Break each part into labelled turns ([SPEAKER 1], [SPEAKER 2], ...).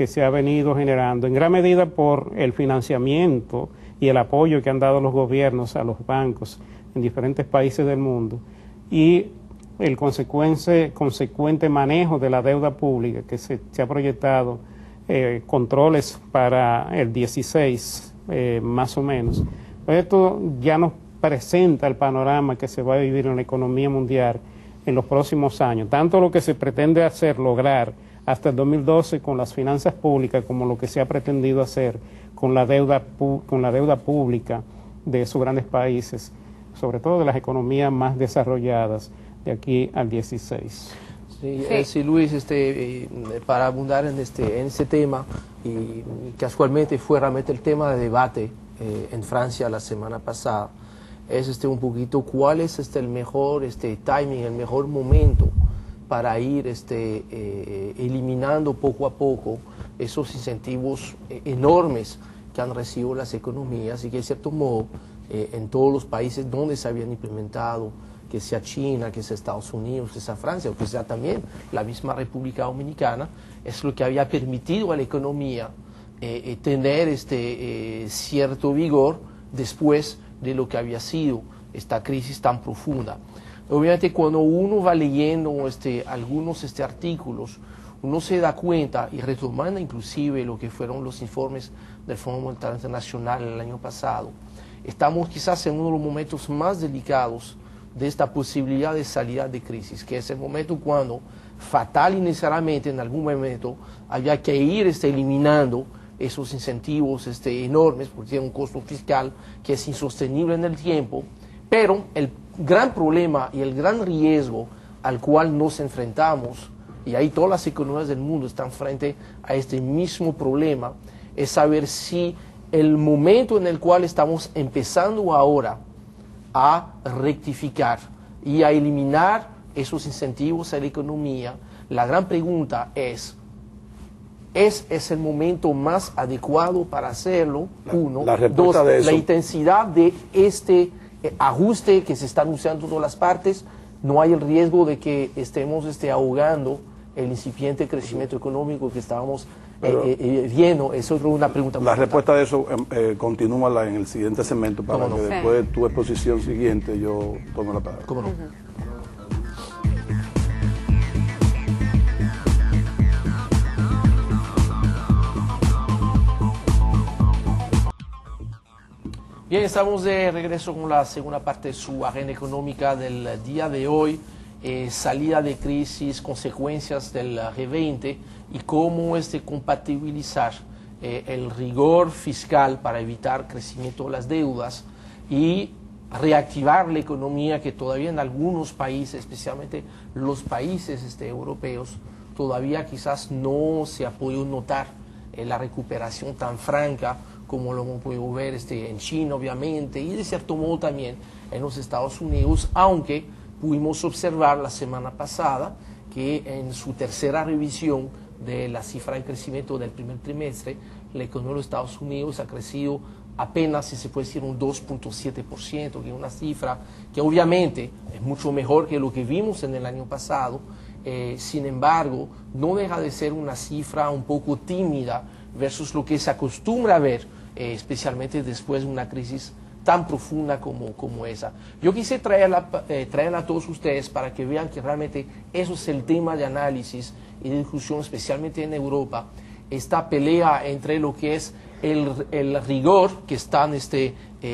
[SPEAKER 1] que se ha venido generando, en gran medida por el financiamiento y el apoyo que han dado los gobiernos a los bancos en diferentes países del mundo, y el consecuente manejo de la deuda pública que se ha proyectado, controles para el 16 más o menos. Esto ya nos presenta el panorama que se va a vivir en la economía mundial en los próximos años, tanto lo que se pretende lograr hasta el 2012 con las finanzas públicas, como lo que se ha pretendido hacer con la deuda pública de esos grandes países, sobre todo de las economías más desarrolladas de aquí al 16.
[SPEAKER 2] Sí, Luis, para abundar en este tema, y casualmente fue realmente el tema de debate en Francia la semana pasada, es un poquito cuál es el mejor timing, el mejor momento para ir eliminando poco a poco esos incentivos enormes que han recibido las economías y que de cierto modo en todos los países donde se habían implementado, que sea China, que sea Estados Unidos, que sea Francia, o que sea también la misma República Dominicana, es lo que había permitido a la economía tener cierto vigor después de lo que había sido esta crisis tan profunda. Obviamente cuando uno va leyendo algunos artículos, uno se da cuenta, y retomando inclusive lo que fueron los informes del Fondo Monetario Internacional el año pasado, estamos quizás en uno de los momentos más delicados de esta posibilidad de salida de crisis, que es el momento cuando, fatal y necesariamente en algún momento, había que ir eliminando esos incentivos enormes, porque tiene un costo fiscal que es insostenible en el tiempo, pero el gran problema y el gran riesgo al cual nos enfrentamos, y ahí todas las economías del mundo están frente a este mismo problema, es saber si el momento en el cual estamos empezando ahora a rectificar y a eliminar esos incentivos a la economía, la gran pregunta es el momento más adecuado para hacerlo? Uno. Dos, la intensidad de ajuste que se está anunciando en todas las partes, no hay el riesgo de que estemos ahogando el incipiente crecimiento económico que estábamos viendo. Eso es una pregunta muy importante.
[SPEAKER 3] Respuesta de eso continúa en el siguiente segmento para que después de tu exposición siguiente yo tome la palabra.
[SPEAKER 2] ¿Cómo no? Bien, estamos de regreso con la segunda parte de su agenda económica del día de hoy, salida de crisis, consecuencias del G20 y cómo compatibilizar el rigor fiscal para evitar crecimiento de las deudas y reactivar la economía que todavía en algunos países, especialmente los países europeos, todavía quizás no se ha podido notar la recuperación tan franca como lo hemos podido ver en China, obviamente, y de cierto modo también en los Estados Unidos, aunque pudimos observar la semana pasada que en su tercera revisión de la cifra de crecimiento del primer trimestre, la economía de los Estados Unidos ha crecido apenas, si se puede decir, un 2.7%, que es una cifra que obviamente es mucho mejor que lo que vimos en el año pasado. Sin embargo, no deja de ser una cifra un poco tímida versus lo que se acostumbra a ver, especialmente después de una crisis tan profunda como esa. Yo quise traerla a todos ustedes para que vean que realmente eso es el tema de análisis y de discusión, especialmente en Europa, esta pelea entre lo que es el rigor que están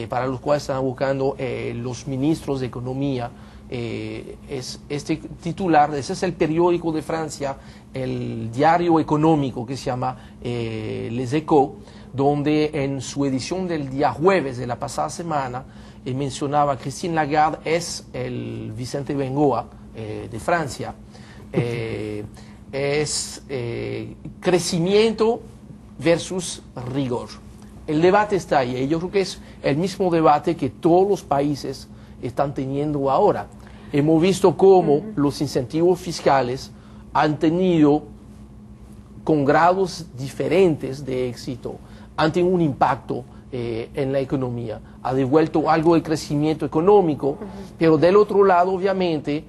[SPEAKER 2] para los cuales están buscando los ministros de Economía. Es este titular, ese es el periódico de Francia, el diario económico que se llama Les Echos, donde en su edición del día jueves de la pasada semana mencionaba Christine Lagarde es el Vicente Bengoa de Francia. Es crecimiento versus rigor. El debate está ahí, y yo creo que es el mismo debate que todos los países están teniendo ahora. Hemos visto cómo los incentivos fiscales han tenido, con grados diferentes de éxito, han tenido un impacto en la economía. Ha devuelto algo de crecimiento económico, pero del otro lado, obviamente,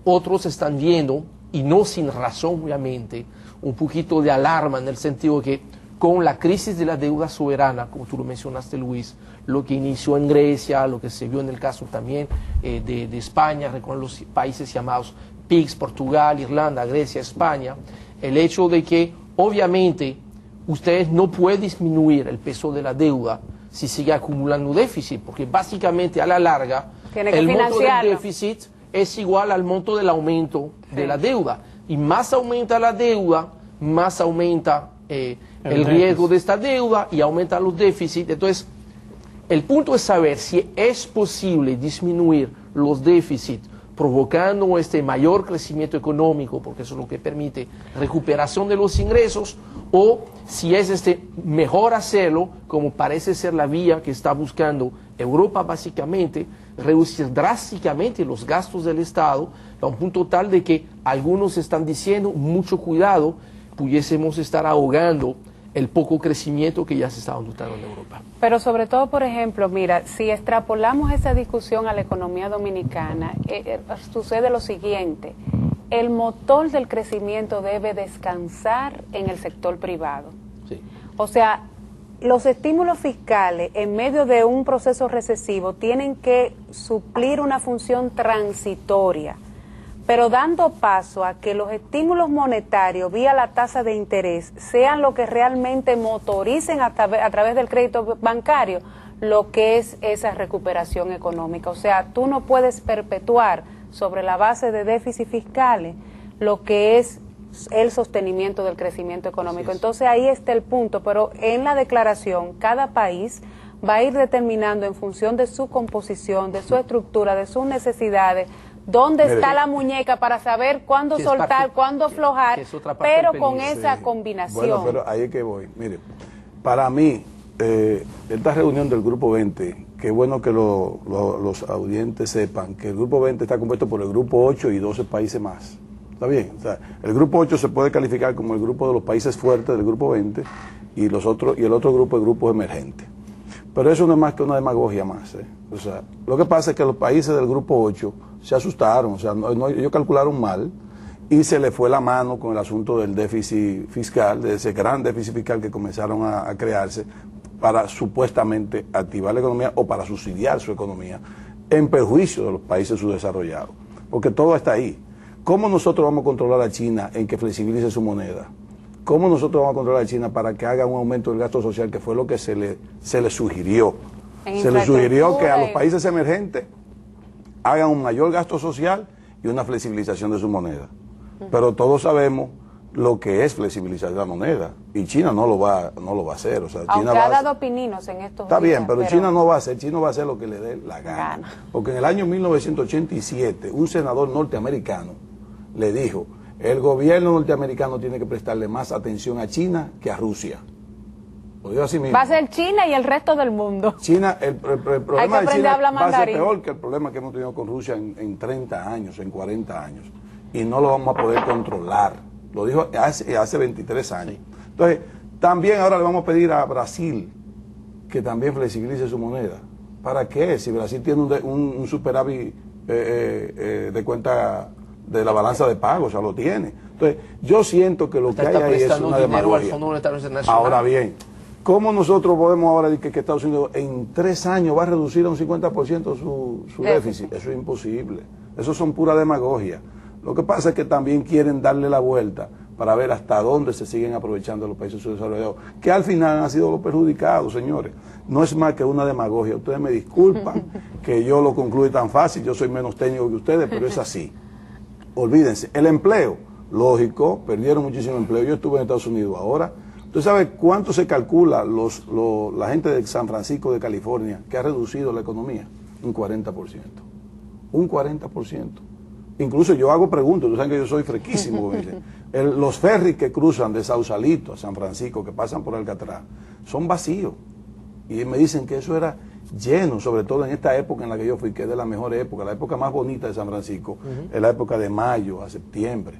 [SPEAKER 2] otros están viendo y no sin razón, obviamente, un poquito de alarma en el sentido que con la crisis de la deuda soberana, como tú lo mencionaste, Luis, lo que inició en Grecia, lo que se vio en el caso también de España, con los países llamados PIGS, Portugal, Irlanda, Grecia, España, el hecho de que obviamente ustedes no pueden disminuir el peso de la deuda si sigue acumulando déficit, porque básicamente a la larga el monto del déficit es igual al monto del aumento de la deuda, y más aumenta la deuda, más aumenta el riesgo de esta deuda y aumenta los déficits. Entonces, el punto es saber si es posible disminuir los déficits provocando este mayor crecimiento económico, porque eso es lo que permite recuperación de los ingresos, o si es mejor hacerlo, como parece ser la vía que está buscando Europa básicamente, reducir drásticamente los gastos del Estado a un punto tal de que algunos están diciendo, mucho cuidado, pudiésemos estar ahogando el poco crecimiento que ya se está notando en Europa.
[SPEAKER 4] Pero sobre todo, por ejemplo, mira, si extrapolamos esa discusión a la economía dominicana, sucede lo siguiente: el motor del crecimiento debe descansar en el sector privado.
[SPEAKER 2] Sí.
[SPEAKER 4] O sea, los estímulos fiscales en medio de un proceso recesivo tienen que suplir una función transitoria, pero dando paso a que los estímulos monetarios vía la tasa de interés sean lo que realmente motoricen a través del crédito bancario lo que es esa recuperación económica. O sea, tú no puedes perpetuar sobre la base de déficit fiscales lo que es el sostenimiento del crecimiento económico. Entonces ahí está el punto, pero en la declaración cada país va a ir determinando en función de su composición, de su estructura, de sus necesidades, dónde está la muñeca para saber cuándo soltar, cuándo aflojar, pero con esa combinación.
[SPEAKER 3] Bueno, pero ahí es que voy. Mire, para mí, esta reunión del Grupo 20, qué bueno que los audientes sepan que el Grupo 20 está compuesto por el Grupo 8 y 12 países más. ¿Está bien? O sea, el Grupo 8 se puede calificar como el grupo de los países fuertes del Grupo 20 y el otro grupo es grupos emergentes. Pero eso no es más que una demagogia más. O sea, lo que pasa es que los países del Grupo 8 se asustaron, o sea, ellos calcularon mal y se le fue la mano con el asunto del déficit fiscal, de ese gran déficit fiscal que comenzaron a crearse para supuestamente activar la economía o para subsidiar su economía en perjuicio de los países subdesarrollados, porque todo está ahí. ¿Cómo nosotros vamos a controlar a China en que flexibilice su moneda? ¿Cómo nosotros vamos a controlar a China para que haga un aumento del gasto social, que fue lo que se le sugirió? Se le sugirió que a los países emergentes hagan un mayor gasto social y una flexibilización de su moneda. Pero todos sabemos lo que es flexibilizar la moneda, y China no lo va a hacer. O sea,
[SPEAKER 4] China ha dado pininos en estos
[SPEAKER 3] días. Está bien, pero China no va a hacer, China va a hacer lo que le dé la gana. Porque en el año 1987, un senador norteamericano le dijo: el gobierno norteamericano tiene que prestarle más atención a China que a Rusia. Lo digo así mismo.
[SPEAKER 4] Va a ser China y el resto del mundo.
[SPEAKER 3] China, el problema de China va a ser peor que el problema que hemos tenido con Rusia en 30 años, en 40 años. Y no lo vamos a poder controlar. Lo dijo hace 23 años. Entonces, también ahora le vamos a pedir a Brasil que también flexibilice su moneda. ¿Para qué? Si Brasil tiene un superávit de cuenta de la balanza de pagos, o sea, lo tiene. Entonces, yo siento que lo que hay ahí es una demagogia. Ahora bien, ¿cómo nosotros podemos ahora decir que Estados Unidos en 3 años va a reducir a un 50% su déficit? Eso es imposible. Eso son pura demagogia. Lo que pasa es que también quieren darle la vuelta para ver hasta dónde se siguen aprovechando los países subdesarrollados, que al final han sido los perjudicados, señores. No es más que una demagogia. Ustedes me disculpan que yo lo concluya tan fácil, yo soy menos técnico que ustedes, pero es así. Olvídense, el empleo, lógico, perdieron muchísimo empleo. Yo estuve en Estados Unidos ahora. ¿Usted sabe cuánto se calcula la gente de San Francisco de California que ha reducido la economía? Un 40%. Un 40%. Incluso yo hago preguntas, ustedes saben que yo soy fresquísimo. Los ferries que cruzan de Sausalito a San Francisco, que pasan por Alcatraz, son vacíos. Y me dicen que eso era lleno, sobre todo en esta época en la que yo fui, que es de la mejor época, la época más bonita de San Francisco, es la época de mayo a septiembre.